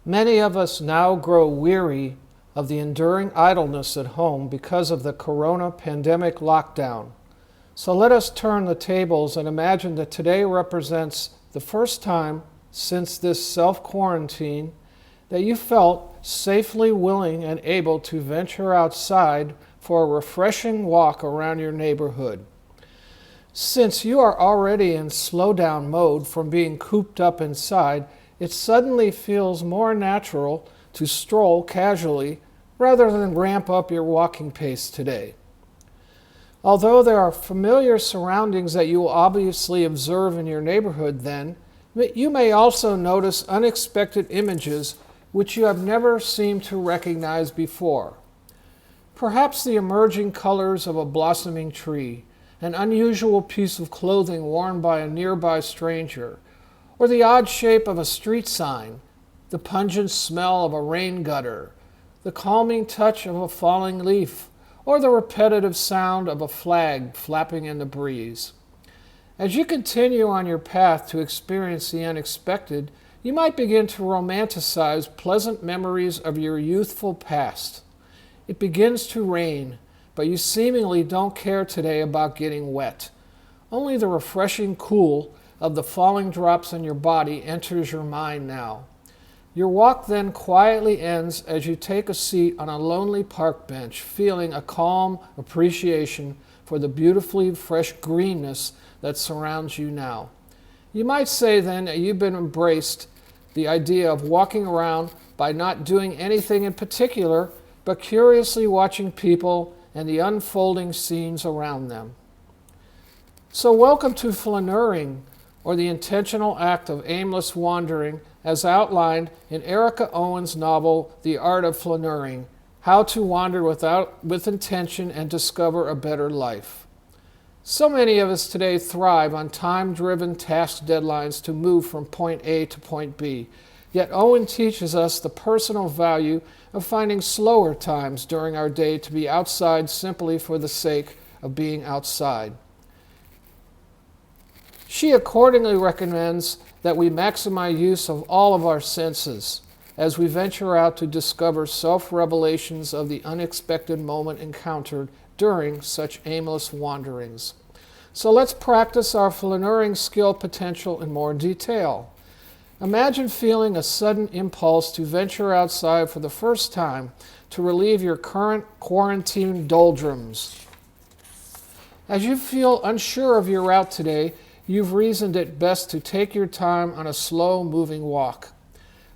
Many of us now grow weary of the enduring idleness at home because of the corona pandemic lockdown. So let us turn the tables and imagine that today represents the first time since this self-quarantine that you felt safely willing and able to venture outside for a refreshing walk around your neighborhood. Since you are already in slowdown mode from being cooped up inside, it suddenly feels more natural to stroll casually rather than ramp up your walking pace today. Although there are familiar surroundings that you will obviously observe in your neighborhood then, you may also notice unexpected images which you have never seemed to recognize before. Perhaps the emerging colors of a blossoming tree, an unusual piece of clothing worn by a nearby stranger, or the odd shape of a street sign, the pungent smell of a rain gutter, the calming touch of a falling leaf, or the repetitive sound of a flag flapping in the breeze. As you continue on your path to experience the unexpected, you might begin to romanticize pleasant memories of your youthful past. It begins to rain, but you seemingly don't care today about getting wet. Only the refreshing cool of the falling drops on your body enters your mind now. Your walk then quietly ends as you take a seat on a lonely park bench, feeling a calm appreciation for the beautifully fresh greenness that surrounds you now. You might say then that you've been embraced the idea of walking around by not doing anything in particular, but curiously watching people and the unfolding scenes around them. So welcome to flaneuring, or the intentional act of aimless wandering, as outlined in Erica Owen's novel, The Art of Flaneuring, How to Wander with Intention and Discover a Better Life. So many of us today thrive on time-driven task deadlines to move from point A to point B, yet Owen teaches us the personal value of finding slower times during our day to be outside simply for the sake of being outside. She accordingly recommends that we maximize use of all of our senses as we venture out to discover self-revelations of the unexpected moment encountered during such aimless wanderings. So let's practice our flaneuring skill potential in more detail. Imagine feeling a sudden impulse to venture outside for the first time to relieve your current quarantine doldrums. As you feel unsure of your route today, you've reasoned it best to take your time on a slow-moving walk.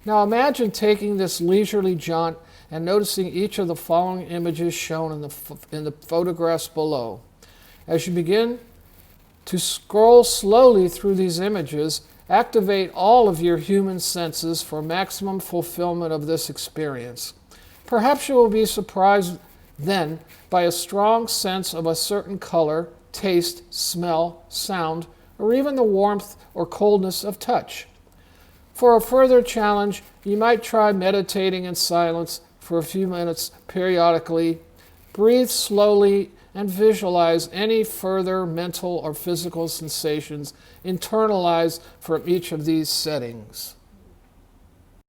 Now imagine taking this leisurely jaunt and noticing each of the following images shown in the photographs below. As you begin to scroll slowly through these images, activate all of your human senses for maximum fulfillment of this experience. Perhaps you will be surprised then by a strong sense of a certain color, taste, smell, sound, or even the warmth or coldness of touch. For a further challenge, you might try meditating in silence for a few minutes periodically. Breathe slowly and visualize any further mental or physical sensations internalized from each of these settings.